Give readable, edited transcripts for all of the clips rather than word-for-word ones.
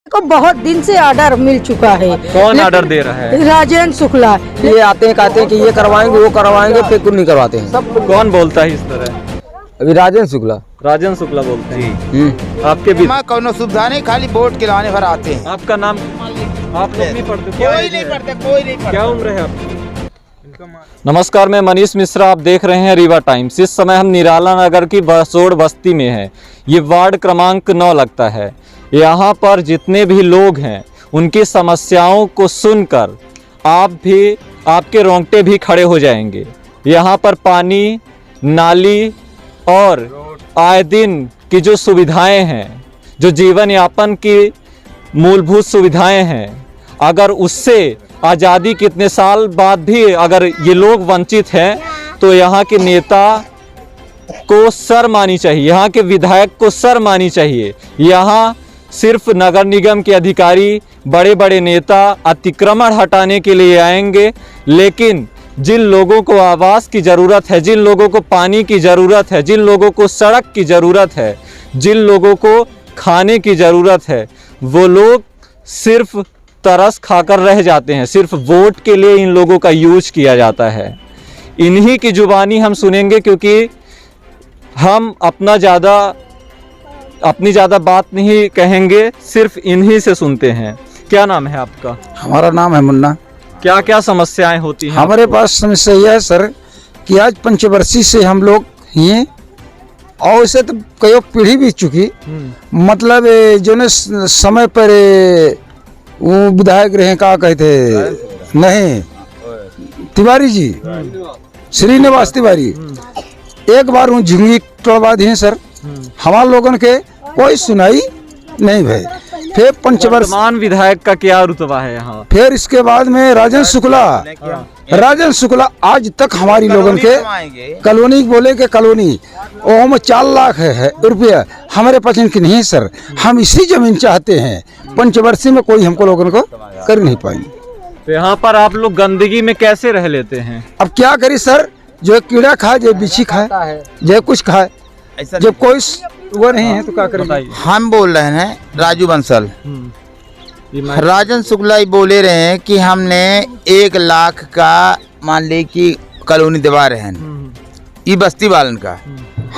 को बहुत दिन से ऑर्डर मिल चुका है। कौन ऑर्डर दे रहा है? राजेंद्र शुक्ला। ये आते हैं कहते हैं कि ये करवाएंगे वो करवाएंगे, फिर कुछ नहीं करवाते हैं। सब कौन बोलता है इस तरह? अभी राजेंद्र शुक्ला। राजेंद्र शुक्ला बोलते हैं। आपके भी कोनो सुविधा नहीं, खाली वोट गिराने भर आते हैं। आपका नाम? आप लोग नहीं पढ़ते? कोई नहीं पढ़ता। क्या उम्र है आपकी? नमस्कार, मैं मनीष मिश्रा, आप देख रहे हैं रीवा टाइम्स। इस समय हम निराला नगर की बसोड़ बस्ती में हैं। ये वार्ड क्रमांक 9 लगता है। यहाँ पर जितने भी लोग हैं उनकी समस्याओं को सुनकर आपके रोंगटे भी खड़े हो जाएंगे। यहाँ पर पानी, नाली और आए दिन की जो सुविधाएं हैं, जो जीवन यापन की मूलभूत सुविधाएं हैं, अगर उससे आज़ादी कितने साल बाद भी अगर ये लोग वंचित हैं तो यहाँ के नेता को शर्म आनी चाहिए, यहाँ के विधायक को शर्म आनी चाहिए। यहाँ सिर्फ नगर निगम के अधिकारी, बड़े बड़े नेता अतिक्रमण हटाने के लिए आएंगे, लेकिन जिन लोगों को आवास की ज़रूरत है, जिन लोगों को पानी की ज़रूरत है, जिन लोगों को सड़क की ज़रूरत है, जिन लोगों को खाने की ज़रूरत है, वो लोग सिर्फ तरस खाकर रह जाते हैं। सिर्फ वोट के लिए इन लोगों का यूज किया जाता है। इन्हीं की जुबानी हम सुनेंगे, क्योंकि हम अपनी ज़्यादा बात नहीं कहेंगे, सिर्फ इन्हीं से सुनते हैं। क्या नाम है आपका? हमारा नाम है मुन्ना। क्या क्या समस्याएं होती हैं? हमारे पास समस्या यह है सर कि आज पंचवर्षीय से हम लोग ही, और इसे तो कई पीढ़ी बीत चुकी, मतलब जो ने समय पर वो विधायक रहे, क्या कहते नहीं, तिवारी जी, श्रीनिवास तिवारी, एक बार वो झुंगी तोड़वा दिए सर। हमारे लोगन के कोई सुनाई नहीं भई। फिर वर्तमान विधायक का क्या रुतबा है यहाँ? फिर इसके बाद में राजेंद्र शुक्ला आज तक हमारी लोगन के कॉलोनी बोले के कॉलोनी वो में 4 लाख है रुपया हमारे पास इनकी नहीं सर। हम इसी जमीन चाहते हैं, पंचवर्षीय में कोई हमको लोगन को कर नहीं पाएंगे। तो यहाँ पर आप लोग गंदगी में कैसे रह लेते हैं? अब क्या करी सर, जो कीड़ा खाए, जो बिच्छी खाए, जो कुछ खाए, जब कोई वो नहीं है तो क्या करेंगे? हम बोल रहे हैं राजू बंसल। राजन शुक्ला बोले रहे हैं कि हमने 1 लाख का मान ले कि कॉलोनी दबा रहे हैं, ये बस्ती वालन का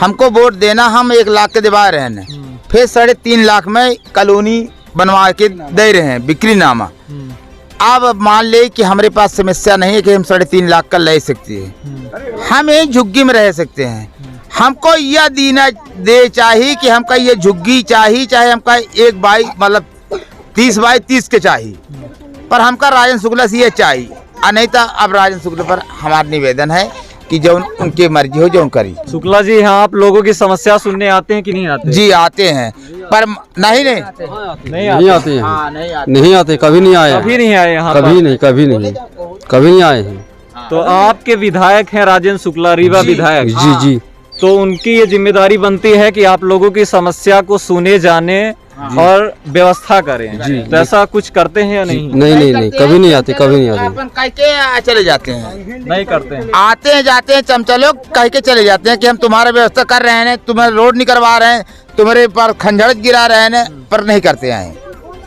हमको वोट देना, हम 1 लाख के दबा रहे हैं, फिर 3.5 लाख में कॉलोनी बनवा के दे रहे हैं बिक्री नामा। अब मान ले कि हमारे पास समस्या नहीं है कि हम 3.5 लाख का ले सकते हैं, हम एक झुग्गी में रह सकते हैं। हमको यह दीना दे चाहिए कि हमका ये झुग्गी चाहिए, चाहे हमका 1 बाई मतलब 30 बाई 30 के चाहिए, पर हमका राजन शुक्ला से ये चाहिए। नहीं तो अब राजन शुक्ला पर हमारा निवेदन है कि जो उनकी मर्जी हो जो करी। शुक्ला जी, यहाँ आप लोगों की समस्या सुनने आते हैं कि नहीं आते? जी आते हैं, पर नहीं आते, कभी नहीं आए। कभी नहीं आए यहाँ? कभी नहीं आए हैं। तो आपके विधायक हैं राजेंद्र शुक्ला, रीवा विधायक। जी। तो उनकी ये जिम्मेदारी बनती है कि आप लोगों की समस्या को सुने, जाने और व्यवस्था करें। जी। तो ऐसा कुछ करते हैं या नहीं? नहीं, कभी नहीं आते। अपन कह के चले जाते हैं, नहीं करते हैं। आते हैं जाते हैं, चमचा लोग कह के चले जाते हैं कि हम तुम्हारा व्यवस्था कर रहे हैं, तुम्हें रोड नहीं करवा रहे हैं, तुम्हारे पर खंजड़ गिरा रहे हैं, पर नहीं करते हैं।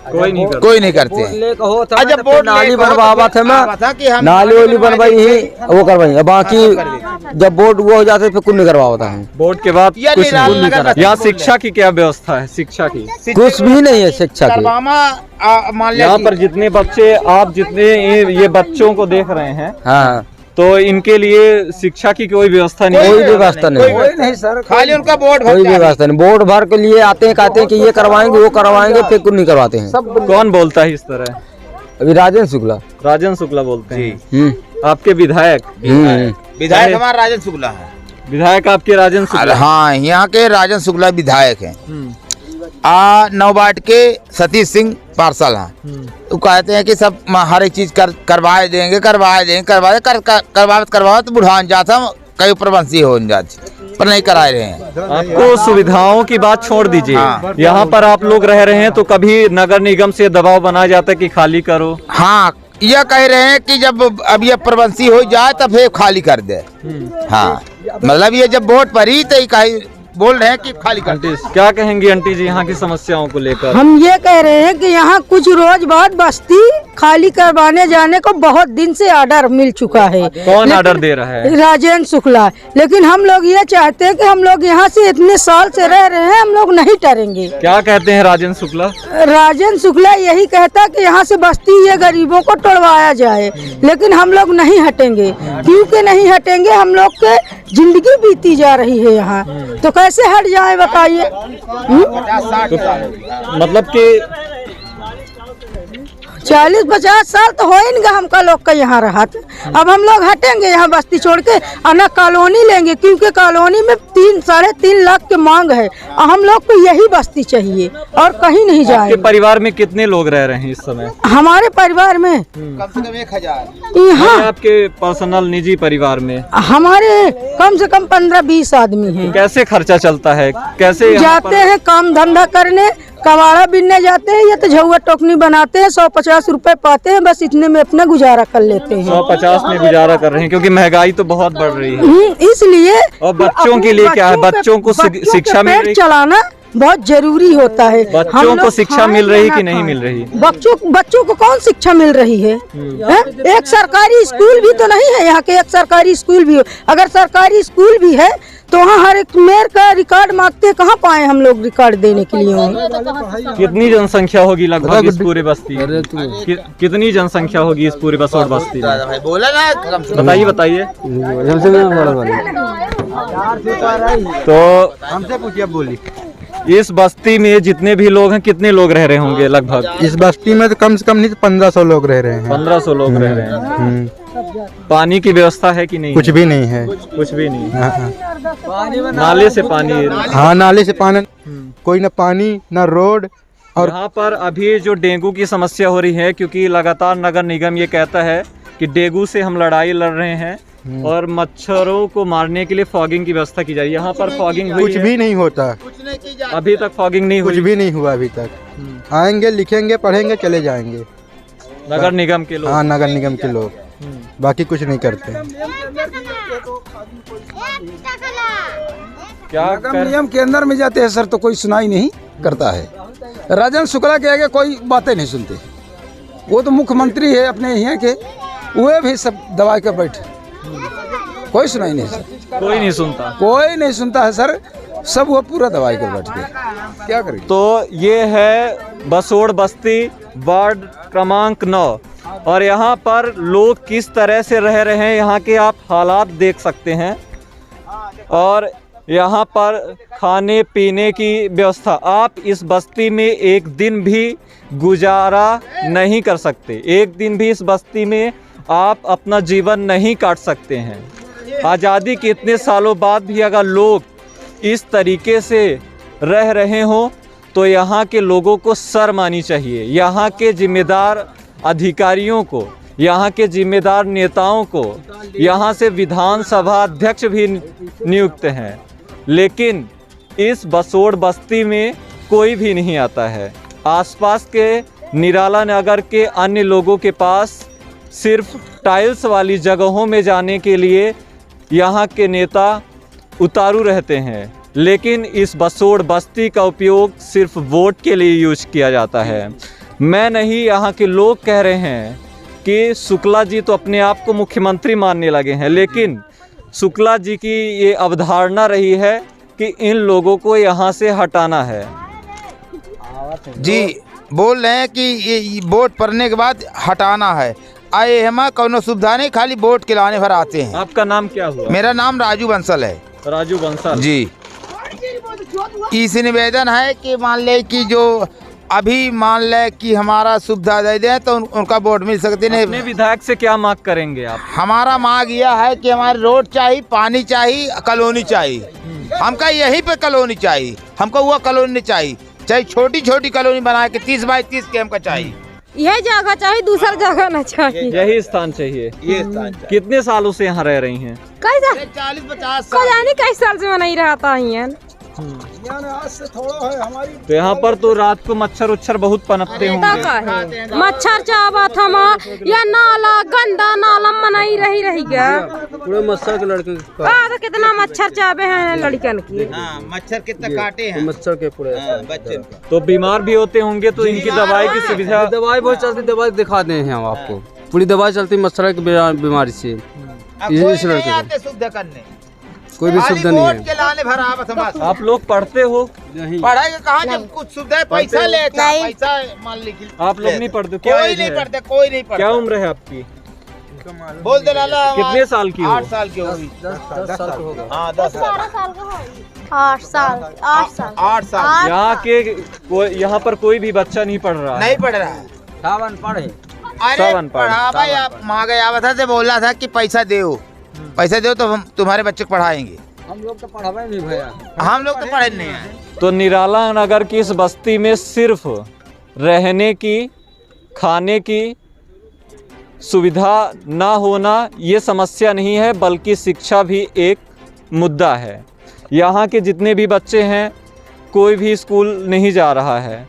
कोई नहीं करते हैं। जब नाली बनवा थे, मैं नाली वाली बनवाई ही वो करवाई, बाकी जब बोर्ड वो हो जाते फिर कुछ नहीं करवाता है। बोर्ड के बाद कुछ नहीं करता। यहाँ शिक्षा की क्या व्यवस्था है? शिक्षा की कुछ भी नहीं है। शिक्षा की यहाँ पर जितने बच्चे, आप जितने ये बच्चों को देख रहे हैं, हाँ, तो इनके लिए शिक्षा की कोई व्यवस्था नहीं? कोई व्यवस्था नहीं सर, खाली उनका बोर्ड कोई व्यवस्था नहीं। बोर्ड भर के लिए आते हैं, कहते हैं कि ये करवाएंगे वो करवाएंगे, फिर कुछ नहीं करवाते हैं। सब कौन बोलता है इस तरह? अभी राजेंद्र शुक्ला बोलते हैं। आपके विधायक हमारा राजन शुक्ला है। विधायक आपके राजेंद्र शुक्ला? हाँ, यहाँ के राजन शुक्ला विधायक हैं। 9 वार्ड के सतीश सिंह पार्षद हैं। तो कहते हैं कि सब हर एक चीज करवाए देंगे तो बुढ़ान जाता कई प्रबंधी हो जाती, पर नहीं कराए रहे हैं। आपको सुविधाओं की बात छोड़ दीजिए। हाँ। यहाँ पर आप लोग रह रहे हैं, तो कभी नगर निगम से दबाव बनाया जाता है कि खाली करो? हाँ, यह कह रहे हैं कि जब अब ये प्रबंधी हो जाए तब फिर खाली कर दे। हाँ, मतलब ये जब वोट पड़ी तो बोल रहे हैं कि खाली कर आंटी क्या कहेंगी आंटी जी यहाँ की समस्याओं को लेकर? हम ये कह रहे हैं कि यहाँ कुछ रोज बाद बस्ती खाली करवाने जाने को बहुत दिन से ऑर्डर मिल चुका है। कौन ऑर्डर दे रहा है? राजेंद्र शुक्ला। लेकिन हम लोग ये चाहते हैं कि हम लोग यहाँ से इतने साल से रह रहे हैं, हम लोग नहीं टरेंगे। क्या कहते हैं राजेंद्र शुक्ला? राजेंद्र शुक्ला यही कहता कि यहाँ से बस्ती ये गरीबों को तोड़वाया जाए, लेकिन हम लोग नहीं हटेंगे। क्योंकि नहीं हटेंगे, हम लोग के जिंदगी बीती जा रही है यहाँ, तो कैसे हट जाए बताइए? मतलब कि 40-50 साल तो हो ही नहीं हमका लोग का यहाँ रहा। अब हम लोग हटेंगे यहाँ बस्ती छोड़ के, और कॉलोनी लेंगे, क्योंकि कॉलोनी में 3-3.5 लाख की मांग है, और हम लोग को यही बस्ती चाहिए और कहीं नहीं आपके जाएंगे। परिवार में कितने लोग रह रहे हैं इस समय? हमारे परिवार में कम से कम 1000 यहाँ आपके पर्सनल निजी परिवार में हमारे कम से कम 15-20 आदमी हैं। कैसे खर्चा चलता है? कैसे यहाँ जाते हैं काम धंधा करने, कबाड़ा बिनने जाते हैं या तो झुआ टोकनी बनाते हैं, 150 रुपए पाते हैं, बस इतने में अपना गुजारा कर लेते हैं। 150 में गुजारा कर रहे हैं क्योंकि महंगाई तो बहुत बढ़ रही है। इसलिए और बच्चों के लिए क्या है? बच्चों को शिक्षा मिल रही? चलाना बहुत जरूरी होता है। बच्चों को शिक्षा मिल रही कि नहीं मिल रही? बच्चों को कौन शिक्षा मिल रही है? एक सरकारी स्कूल भी तो नहीं है यहाँ के। एक सरकारी स्कूल भी हो, अगर सरकारी स्कूल भी है तो वहाँ हर एक मेयर का रिकॉर्ड मांगते हैं, कहाँ पाए हम लोग रिकॉर्ड देने के लिए? कितनी जनसंख्या होगी लगभग इस पूरे बस्ती में? कितनी जनसंख्या होगी इस पूरे बसोड़ बस्ती में? बोला ना, बताइए। तो हमसे पूछिए, बोली। इस बस्ती में जितने भी लोग हैं, कितने लोग रह रहे होंगे लगभग? इस बस्ती में तो कम से कम नहीं तो 1500 लोग रह रहे हैं। 1500 लोग रह रहे हैं। पानी की व्यवस्था है कि नहीं? कुछ भी नहीं है। कुछ भी नहीं। हाँ, नाले से पानी? हाँ, नाले से पानी, कोई ना पानी ना रोड। और यहाँ पर अभी जो डेंगू की समस्या हो रही है, क्योंकि लगातार नगर निगम ये कहता है कि डेंगू से हम लड़ाई लड़ रहे हैं और मच्छरों को मारने के लिए फॉगिंग की व्यवस्था की जा रही है। यहाँ पर फॉगिंग हुई कुछ है? भी नहीं होता, अभी तक फॉगिंग नहीं कुछ हुई? भी नहीं हुआ अभी तक। आएंगे, लिखेंगे, पढ़ेंगे, चले जाएंगे। नगर निगम के लोग? हाँ, नगर निगम के लोग, बाकी कुछ नहीं करते। क्या नगर निगम के अंदर में जाते हैं सर, तो कोई सुनाई नहीं करता है। राजेंद्र शुक्ला के आगे कोई बातें नहीं सुनते। वो तो मुख्यमंत्री है अपने यहाँ के, वे भी सब दबा के बैठे, कोई सुनाई नहीं सर। कोई नहीं सुनता? कोई नहीं सुनता है सर, सब वो पूरा दबाई कर बैठ गए। क्या करें? तो ये है बसोड़ बस्ती, वार्ड क्रमांक 9, और यहाँ पर लोग किस तरह से रह रहे हैं, यहाँ के आप हालात देख सकते हैं। और यहाँ पर खाने पीने की व्यवस्था, आप इस बस्ती में एक दिन भी गुजारा नहीं कर सकते। एक दिन भी इस बस्ती में आप अपना जीवन नहीं काट सकते हैं। आज़ादी के इतने सालों बाद भी अगर लोग इस तरीके से रह रहे हों तो यहाँ के लोगों को शर्म आनी चाहिए। यहाँ के जिम्मेदार अधिकारियों को, यहाँ के जिम्मेदार नेताओं को, यहाँ से विधानसभा अध्यक्ष भी नियुक्त हैं, लेकिन इस बसोड़ बस्ती में कोई भी नहीं आता है। आसपास के निराला नगर के अन्य लोगों के पास सिर्फ टाइल्स वाली जगहों में जाने के लिए यहाँ के नेता उतारू रहते हैं, लेकिन इस बसोड़ बस्ती का उपयोग सिर्फ वोट के लिए यूज किया जाता है। मैं नहीं, यहाँ के लोग कह रहे हैं कि शुक्ला जी तो अपने आप को मुख्यमंत्री मानने लगे हैं, लेकिन शुक्ला जी की ये अवधारणा रही है कि इन लोगों को यहाँ से हटाना है। जी बोल रहे हैं कि ये वोट पड़ने के बाद हटाना है। आए हम कोनो सुविधा नहीं, खाली वोट खिलाने भर आते हैं। आपका नाम क्या हुआ? मेरा नाम राजू बंसल है। राजू बंसल जी। इस निवेदन है कि मान ले कि जो अभी मान ले कि हमारा सुविधा दे दें तो उनका वोट मिल सकते नहीं। अपने विधायक से क्या मांग करेंगे आप? हमारा मांग यह है कि हमारे रोड चाहिए, पानी चाहिए, कॉलोनी चाहिए। हमका यहीं पे कॉलोनी चाहिए, हमको वो कॉलोनी नहीं चाहिए। चाहे छोटी छोटी कॉलोनी बना के 30 बाई 30 के हमको चाहिए। यह जगह चाहिए, दूसरा जगह न चाहिए। यही स्थान चाहिए। ये स्थान चाहिए। कितने सालों से यहाँ रह रही हैं? 40-50 को जाने कई साल से नहीं रहता है। आज से थोड़ा है हमारी। तो यहाँ पर तो रात को मच्छर उच्छर बहुत पनपते होंगे। का है मच्छर चावा था माँ या नाला गंदा नाला मनाई रही गया पूरे मच्छर के लड़के तो कितना मच्छर चावे हैं लड़कन की। मच्छर कितना काटे हैं मच्छर के पूरे बच्चे। तो बीमार भी होते होंगे, तो इनकी दवाई की सुविधा, दवाई बहुत चलती, दवाई दिखा दे हैं हम आपको, पूरी दवाई चलती मच्छर की बीमारी से। इस लड़के आते शुद्ध करने, कोई भी सुविधा नहीं है। के लाने भरा आप लोग पढ़ते हो? पढ़ाई कहाँ, जब कुछ सुविधा पैसा लेता, पैसा मान लीजिए। आप लोग नहीं पढ़ते? क्या कोई नहीं पढ़ते, कोई नहीं पढ़ता। क्या उम्र है आपकी? बोल दे लाला। कितने साल की हो? 8 साल की होगी। 10 साल का होगा। हाँ 10 साल। 8 साल 8 साल। यहाँ पर कोई भी बच्चा नहीं पढ़ रहा है? नहीं पढ़ रहा है, सब अनपढ़ है। अरे पढ़ा भाई, आप माँ गया था से बोला था कि पैसा दो, पैसा दो तो हम तुम्हारे बच्चे को पढ़ाएंगे। हम लोग तो पढ़ावे नहीं भैया, हम लोग तो पढ़े नहीं हैं। तो निराला नगर की इस बस्ती में सिर्फ रहने की, खाने की सुविधा ना होना ये समस्या नहीं है, बल्कि शिक्षा भी एक मुद्दा है। यहाँ के जितने भी बच्चे हैं, कोई भी स्कूल नहीं जा रहा है,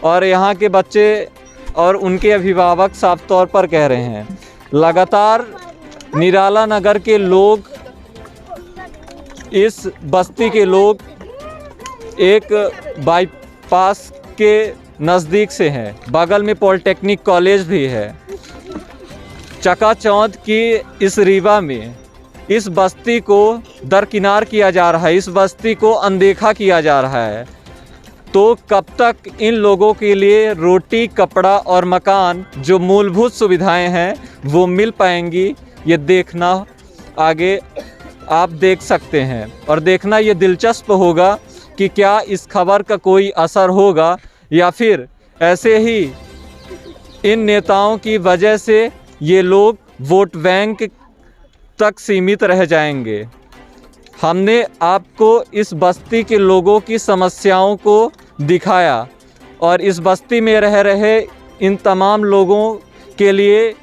और यहाँ के बच्चे और उनके अभिभावक साफ तौर पर कह रहे हैं, लगातार निराला नगर के लोग, इस बस्ती के लोग एक बाईपास के नज़दीक से हैं, बगल में पॉलिटेक्निक कॉलेज भी है। चकाचौंध की इस रीवा में इस बस्ती को दरकिनार किया जा रहा है, इस बस्ती को अनदेखा किया जा रहा है। तो कब तक इन लोगों के लिए रोटी, कपड़ा और मकान, जो मूलभूत सुविधाएं हैं, वो मिल पाएंगी, ये देखना आगे आप देख सकते हैं। और देखना ये दिलचस्प होगा कि क्या इस खबर का कोई असर होगा, या फिर ऐसे ही इन नेताओं की वजह से ये लोग वोट बैंक तक सीमित रह जाएंगे। हमने आपको इस बस्ती के लोगों की समस्याओं को दिखाया, और इस बस्ती में रह रहे इन तमाम लोगों के लिए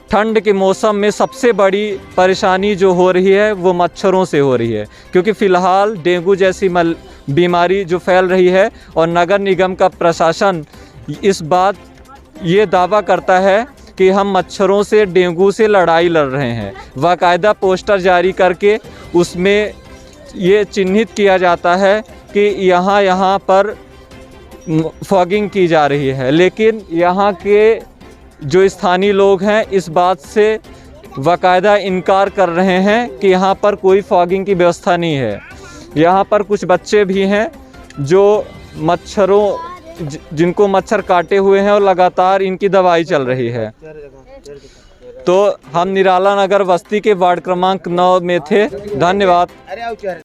ठंड के मौसम में सबसे बड़ी परेशानी जो हो रही है वो मच्छरों से हो रही है, क्योंकि फ़िलहाल डेंगू जैसी बीमारी जो फैल रही है, और नगर निगम का प्रशासन इस बात ये दावा करता है कि हम मच्छरों से, डेंगू से लड़ाई लड़ रहे हैं। बाकायदा पोस्टर जारी करके उसमें ये चिन्हित किया जाता है कि यहाँ पर फॉगिंग की जा रही है, लेकिन यहाँ के जो स्थानीय लोग हैं इस बात से बाकायदा इनकार कर रहे हैं कि यहाँ पर कोई फॉगिंग की व्यवस्था नहीं है। यहाँ पर कुछ बच्चे भी हैं जो जिनको मच्छर काटे हुए हैं, और लगातार इनकी दवाई चल रही है। तो हम निराला नगर बस्ती के वार्ड क्रमांक 9 में थे। धन्यवाद।